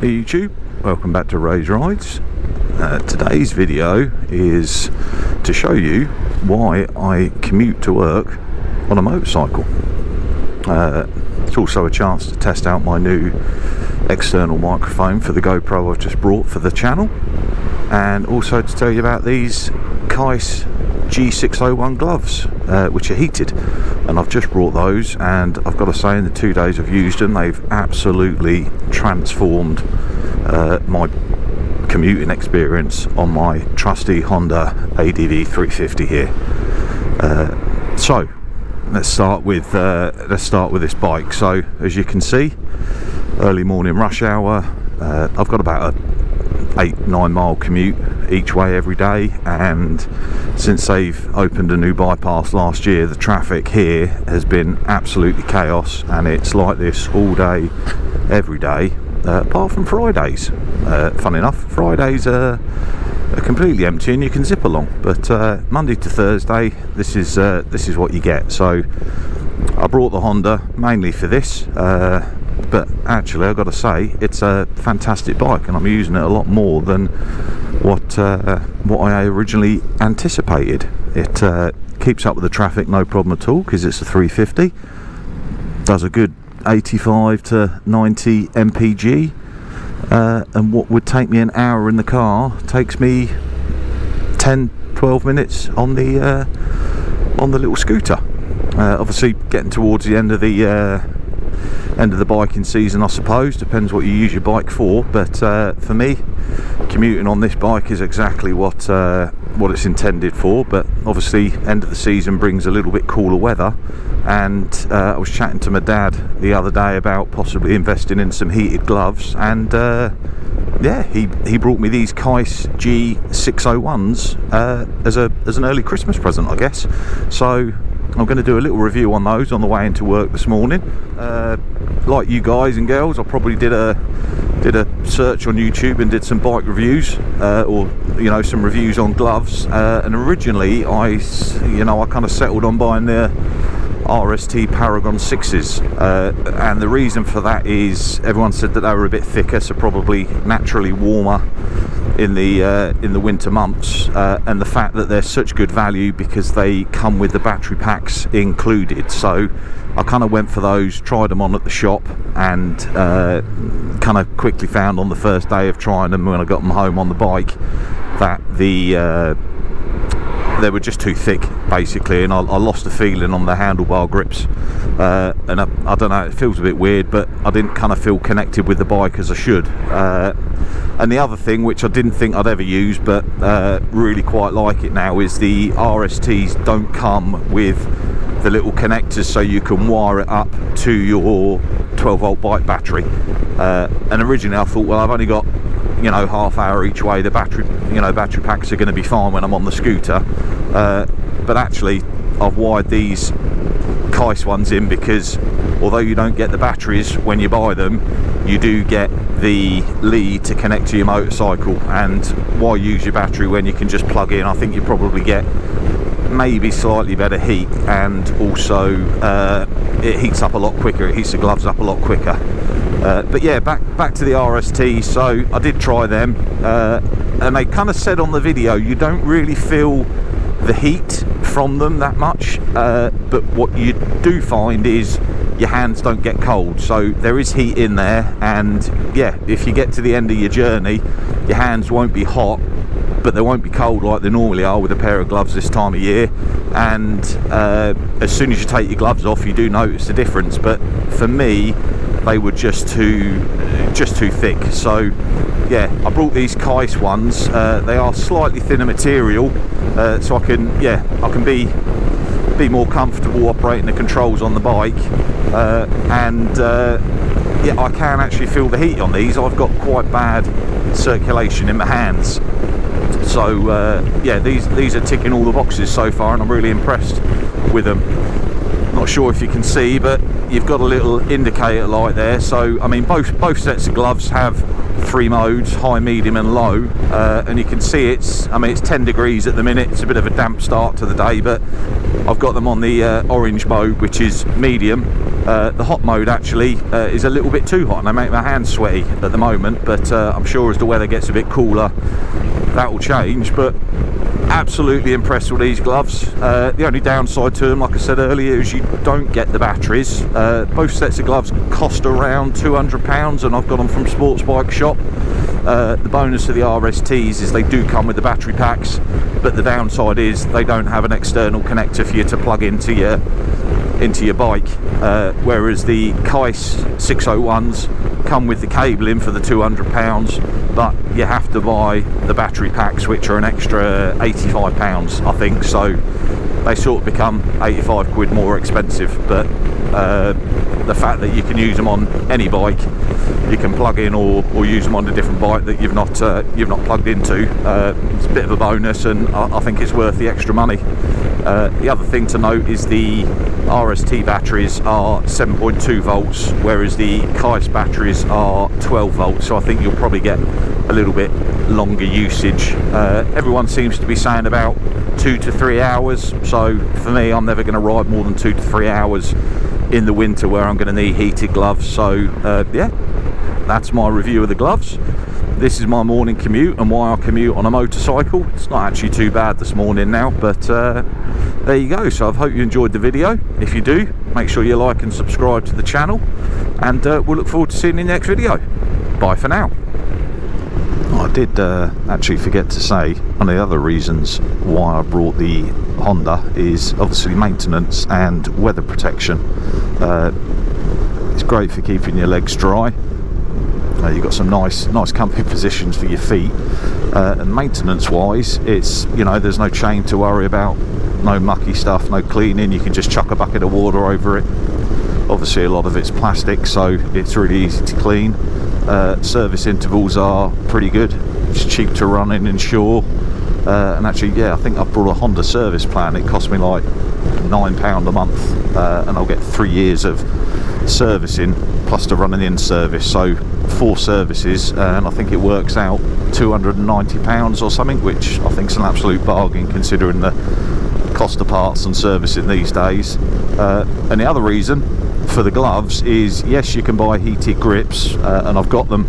Hey YouTube, welcome back to Ray's Rides. Today's video is to show you why I commute to work on a motorcycle. It's also a chance to test out my new external microphone for the GoPro I've just brought for the channel, and also to tell you about these Keis G601 gloves, which are heated, and I've just brought those, and I've got to say, in the 2 days I've used them, they've absolutely transformed my commuting experience on my trusty Honda ADV 350 here. So let's start with this bike. So as you can see, early morning rush hour. I've got about a 8-9 mile commute each way every day, and since they've opened a new bypass last year, the traffic here has been absolutely chaos, and it's like this all day every day, apart from Fridays. Funny enough, Fridays are completely empty and you can zip along, but Monday to Thursday, this is what you get. So I brought the Honda mainly for this, but actually I've got to say, it's a fantastic bike, and I'm using it a lot more than what I originally anticipated. It keeps up with the traffic no problem at all, because it's a 350, does a good 85 to 90 mpg, and what would take me an hour in the car takes me 10-12 minutes on the little scooter. Obviously getting towards the end of the biking season, I suppose, depends what you use your bike for, but for me, commuting on this bike is exactly what it's intended for. But obviously end of the season brings a little bit cooler weather, and I was chatting to my dad the other day about possibly investing in some heated gloves, and yeah, he brought me these Keis G601s as an early Christmas present, I guess. So I'm going to do a little review on those on the way into work this morning. Like you guys and girls, I probably did a search on YouTube and did some bike reviews, or some reviews on gloves. And originally, I kind of settled on buying the RST Paragon 6s, and the reason for that is everyone said that they were a bit thicker, so probably naturally warmer in the winter months, and the fact that they're such good value because they come with the battery packs included. So I kind of went for those, tried them on at the shop, and kind of quickly found on the first day of trying them, when I got them home on the bike, that they were just too thick, basically, and I lost the feeling on the handlebar grips, and I don't know, it feels a bit weird, but I didn't kind of feel connected with the bike as I should. And the other thing, which I didn't think I'd ever use, but really quite like it now, is the RSTs don't come with the little connectors so you can wire it up to your 12-volt bike battery. And originally I thought, well, I've only got half hour each way, the battery packs are going to be fine when I'm on the scooter, but actually I've wired these Keis ones in, because although you don't get the batteries when you buy them, you do get the lead to connect to your motorcycle. And why use your battery when you can just plug in? I think you probably get maybe slightly better heat, and also it heats up a lot quicker, it heats the gloves up a lot quicker. But yeah, back to the RST. So I did try them, and they kind of said on the video you don't really feel the heat from them that much, but what you do find is your hands don't get cold. So there is heat in there, and yeah, if you get to the end of your journey, your hands won't be hot, but they won't be cold like they normally are with a pair of gloves this time of year. And as soon as you take your gloves off, you do notice the difference, but for me they were just too thick. So yeah, I brought these Keis ones. They are slightly thinner material, so I can be more comfortable operating the controls on the bike, and yeah, I can actually feel the heat on these. I've got quite bad circulation in my hands, so yeah, these are ticking all the boxes so far, and I'm really impressed with them. Not sure if you can see, but you've got a little indicator light there. So I mean, both sets of gloves have three modes: high, medium and low, and you can see it's 10 degrees at the minute. It's a bit of a damp start to the day, but I've got them on the orange mode, which is medium. The hot mode actually is a little bit too hot, and they make my hands sweaty at the moment, but I'm sure as the weather gets a bit cooler that will change. But absolutely impressed with these gloves. The only downside to them, like I said earlier, is you don't get the batteries. Both sets of gloves cost around £200, and I've got them from Sports Bike Shop. The bonus of the RSTs is they do come with the battery packs, but the downside is they don't have an external connector for you to plug into your bike, whereas the Keis 601s come with the cable in for the £200, but you have to buy the battery packs, which are an extra £85, I think, so they sort of become 85 quid more expensive. But the fact that you can use them on any bike, you can plug in or use them on a different bike that you've not plugged into, it's a bit of a bonus, and I think it's worth the extra money. The other thing to note is the RST batteries are 7.2 volts, whereas the Keis batteries are 12 volts, so I think you'll probably get a little bit longer usage. Everyone seems to be saying about 2 to 3 hours, so for me, I'm never going to ride more than 2 to 3 hours in the winter where I'm going to need heated gloves. So yeah, that's my review of the gloves. This is my morning commute and why I commute on a motorcycle. It's not actually too bad this morning now, but there you go. So I hope you enjoyed the video. If you do, make sure you like and subscribe to the channel, and we'll look forward to seeing you in the next video. Bye for now. I did actually forget to say, one of the other reasons why I brought the Honda is obviously maintenance and weather protection. It's great for keeping your legs dry. You've got some nice comfy positions for your feet, and maintenance wise, it's, there's no chain to worry about, no mucky stuff, no cleaning. You can just chuck a bucket of water over it. Obviously a lot of it's plastic, so it's really easy to clean. Service intervals are pretty good. It's cheap to run and insure, and actually, yeah, I think I've brought a Honda service plan. It cost me like £9 a month, and I'll get 3 years of servicing plus the running in service, so 4 services, and I think it works out £290 or something, which I think is an absolute bargain considering the cost of parts and servicing these days. And the other reason for the gloves is, yes, you can buy heated grips, and I've got them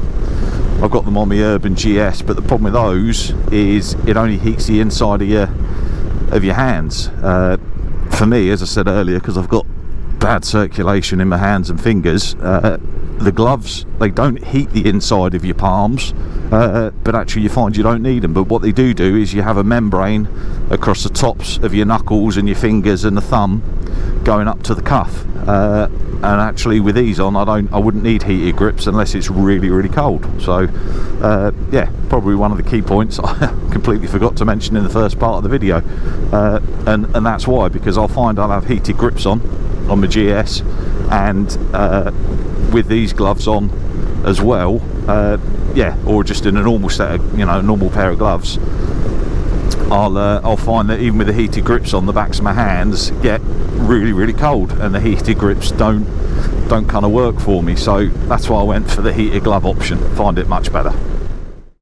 on my Urban GS, but the problem with those is it only heats the inside of your hands. For me, as I said earlier, because I've got bad circulation in my hands and fingers, the gloves, they don't heat the inside of your palms, but actually you find you don't need them. But what they do is you have a membrane across the tops of your knuckles and your fingers and the thumb going up to the cuff, and actually with these on, I wouldn't need heated grips unless it's really cold. So yeah, probably one of the key points I completely forgot to mention in the first part of the video, and that's why, because I'll find I'll have heated grips on my GS, and with these gloves on as well, yeah, or just in a normal set of, a normal pair of gloves, I'll find that even with the heated grips on, the backs of my hands get really cold, and the heated grips don't kind of work for me. So that's why I went for the heated glove option. Find it much better.